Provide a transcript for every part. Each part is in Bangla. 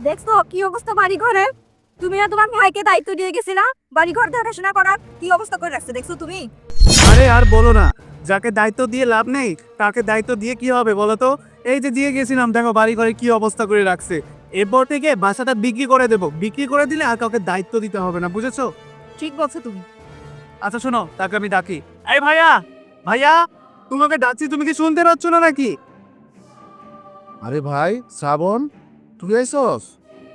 দেখছো কি অবস্থা বাড়ি ঘরের? তুমি না তোমার ভাইকে দায়িত্ব দিয়ে গেছিলা বাড়ি ঘর দেখাশোনা করার, কি অবস্থা করে রাখছে দেখছো তুমি? আরে আর বলো না, যাকে দায়িত্ব দিয়ে লাভ নেই তাকে দায়িত্ব দিয়ে কি হবে বলো তো। এই যে দিয়ে গেছিলাম, দেখো বাড়ি ঘরে কি অবস্থা করে রাখছে। এরপর থেকে বাসাটা বিক্রি করে দেবো, বিক্রি করে দিলে আর কাউকে দায়িত্ব দিতে হবে না, বুঝেছো? ঠিক বলছো তুমি। আচ্ছা শোনো, তাকে আমি ডাকি। এই ভাইয়া, ভাইয়া, তোমাকে ডাকছি, তুমি কি শুনতে পাচ্ছ না নাকি? আরে ভাই শ্রাবণ, তুই আইসস?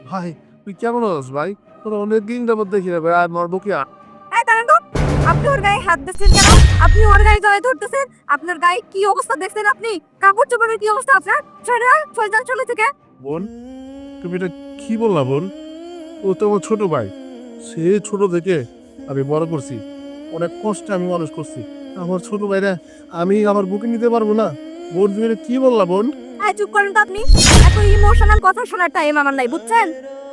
ভাই তুই কেমন আছিস ভাই? তোর অনেক দিন যাবত দেখি রে ভাই, আর মরবো কি আর? এই দাঁড়ান তো, আপনি ওর গায়ে হাত দিচ্ছেন কেন? আপনি ওর গায়ে জড়াই ধরতেছেন। আপনার গায়ে কি অবস্থা দেখছেন আপনি? কাপড় চোপড়ের কি অবস্থা আপনার? চলে থেকে। বোন, তুমি এটা কি বললা বোন? ও তো আমার ছোট ভাই, সে ছোট থেকে আমি বড় করছি, অনেক কষ্টে আমি মানুষ করছি। আমার ছোট ভাইরা আমি আমার বুকে নিতে পারবো না? বোন তুমি এটা কি বললা বোন? এই চুপ করেন তো আপনি। এত ইমোশনাল কথা শোনার টাইম আমার নাই, বুঝছেন?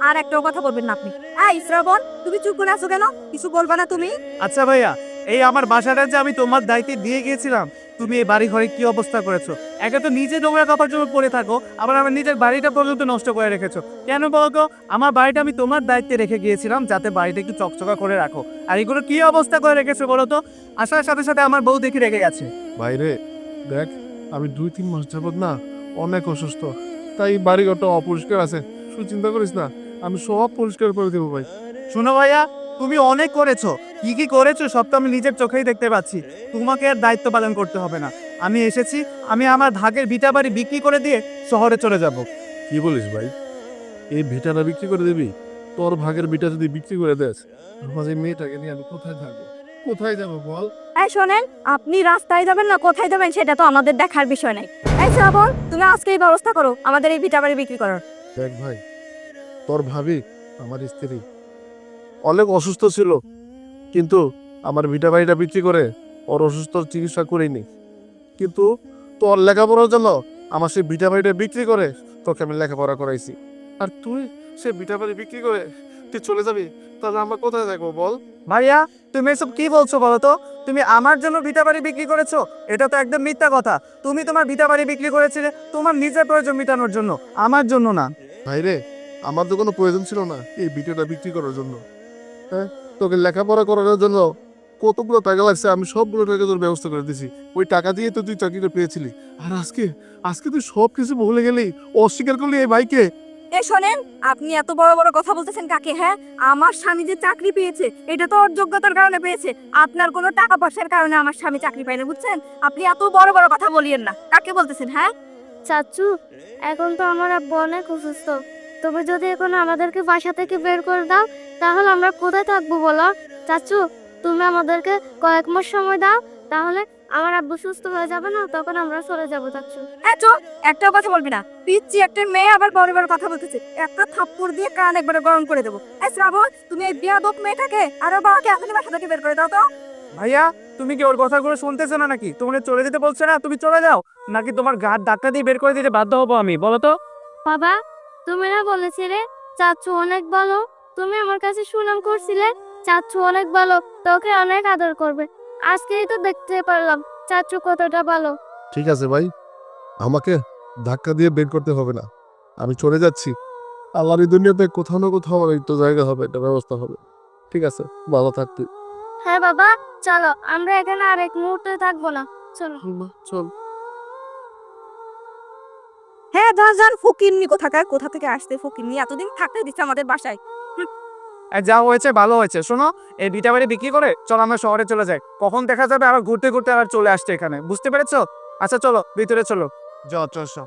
আর একটাও কথা বলবেন না আপনি। এই শ্রাবণ, তুমি চুপ করে আছো কেন? কিছু বলবা না তুমি? আচ্ছা ভাইয়া, এই আমার বাসাটা যে আমি তোমার দায়িত্বে দিয়ে গিয়েছিলাম, তুমি এই বাড়ি ঘরে কি অবস্থা করেছো। একে তো নিজে নোংরা কাপড় চোপড় পরে থাকো, আবার আমার নিজের বাড়িটা পর্যন্ত নষ্ট করে রেখেছো। কেন বলতো? আমার বাড়িটা আমি তোমার দায়িত্বে রেখে গিয়েছিলাম যাতে বাড়িটা একটু চকচকা করে রাখো, আর এগুলো কি অবস্থা করে রেখেছো বলো তো। আসার সাথে সাথে আমার বউ দেখে রেখে গেছে। ভাইরে দেখ, আমি 2-3 মাস যাবত না অনেক অসুস্থ, তাই বাড়িঘরটা অপরিষ্কার আছে। শুধু চিন্তা করিস না, আমি সব পরিষ্কার করে দেবো ভাই। শোনো ভাইয়া, তুমি অনেক করেছো, কি কি করেছো সব তো আমি নিজের চোখেই দেখতে পাচ্ছি। তোমাকে আর দায়িত্ব পালন করতে হবে না। আমি এসেছি, আমি আমার ভাগের ভিটা বাড়ি বিক্রি করে দিয়ে শহরে চলে যাব। কি বলিস ভাই? এই ভিটাটা বিক্রি করে দিবি? তোর ভাগের ভিটা যদি বিক্রি করে দেস, আমার এই মেয়েটাকে নিয়ে আমি কোথায় থাকবো? কোথায় যাবো বল? এই শোনেন, আপনি রাস্তায় যাবেন না কোথায় যাবেন সেটা তো আমাদের দেখার বিষয় নাই। এই শ্রাবণ, তুমি আজকেই ব্যবস্থা করো আমাদের এই ভিটা বাড়ি বিক্রি করার। দেখ ভাই, তোর ভাবি আমার স্ত্রী অনেক অসুস্থ ছিল, কিন্তু আমার ভিটা বাড়িটা বিক্রি করে ওর অসুস্থ চিকিৎসা করিনি। কিন্তু তোর লেখাপড়ার জন্য আমার সেই ভিটা বাড়িটা বিক্রি করে তোকে আমি লেখাপড়া করাইছি। আর তুই সে ভিটা বাড়ি বিক্রি করে তুই চলে যাবি, তাহলে আমরা কোথায় থাকবো বল? ভাইয়া, তুমি এসব কি বলছো বলো তো? তুমি আমার জন্য ভিটা বাড়ি বিক্রি করেছো? এটা তো একদম মিথ্যা কথা। তুমি তোমার ভিটা বাড়ি বিক্রি করেছিলে তোমার নিজের প্রয়োজন মেটানোর জন্য, আমার জন্য না। ভাই রে, আমার তো কোনো প্রয়োজন ছিল না এই ভিটাটা বিক্রি করার জন্য। হ্যাঁ, তোকে লেখাপড়া করানোর জন্য কতগুলো টাকা লাগছে, আমি সবগুলো টাকা তোর ব্যবস্থা করে দিছি। ওই টাকা দিয়ে তো তুই চাকরিটা পেয়েছিলি। আর আজকে আজকে তুই সব কিছু ভুলে গেলি, অস্বীকার করলি এই ভাইকে। এই শোনেন, আপনি এত বড় বড় কথা বলতেছেন কাকে? হ্যাঁ, আমার স্বামী যে চাকরি পেয়েছে এটা তো ওর যোগ্যতার কারণে পেয়েছে। আপনার কোনো টাকা পয়সার কারণে আমার স্বামী চাকরি পায় না, বুঝছেন? আপনি এত বড় বড় কথা বলিয়েন না। কাকে বলতেছেন? হ্যাঁ, চাচু, এখন তো আমার আব্বু অনেক অসুস্থ। তুমি যদি এখন আমাদেরকে বাসা থেকে বের করে দাও, তাহলে আমরা কোথায় থাকবো বলো? চাচু, তুমি আমাদেরকে কয়েক মাস সময় দাও, তাহলে আমার আব্বু সুস্থ হয়ে যাবে না, তখন আমরা চলে যাবো চাচু। হ্যাঁ চো, একটাও কথা বলবি না। পিচ্ছি একটা মেয়ে আবার বড় বড় কথা বলতেছে। একটা থাপ্পড় দিয়ে কান একবারে গরম করে দেবো। এই শ্রাবণ, তুমি এই বিয়াদব মেয়েটাকে আর ওর বাবাকে এখনই বাসা থেকে বের করে দাও তো। ভাইয়া, তুমি কি ওর কথাগুলো শুনতেছো না নাকি? তোমাকে চলে যেতে বলছে না, তুমি চলে যাও, নাকি তোমার গাড় ধাক্কা দিয়ে বের করে দিতে বাধ্য হবো আমি, বলো তো? বাবা, তুমি না বলেছিলে চাচু অনেক ভালো? তুমি আমার কাছে সুনাম করছিলে চাচু অনেক ভালো, তোকে অনেক আদর করবে। আজকেই তো দেখতে পারলাম চাচু কতটা ভালো। ঠিক আছে ভাই, আমাকে ধাক্কা দিয়ে বের করতে হবে না, আমি চলে যাচ্ছি। আল্লাহর এই দুনিয়াতে কোথাও না কোথাও আমার একটু জায়গা হবে, একটা ব্যবস্থা হবে। ঠিক আছে, ভালো থাক তুই। হ্যাঁ বাবা, চলো আমরা এখানে আর এক মুহূর্তে থাকবো না, চলো। চল। হ্যাঁ যান যান, ফকিন্নি কোথাকার, কোথা থেকে আসতে ফকিন্নি, এতদিন থাকতে দিচ্ছে আমাদের বাসায়। যা হয়েছে ভালো হয়েছে। শোনো, এই ভিটা বাড়ি বিক্রি করে চলো আমরা শহরে চলে যাই। কখন দেখা যাবে আবার ঘুরতে ঘুরতে আবার চলে আসছে এখানে, বুঝতে পেরেছো? আচ্ছা চলো ভিতরে চলো। যা চল সব।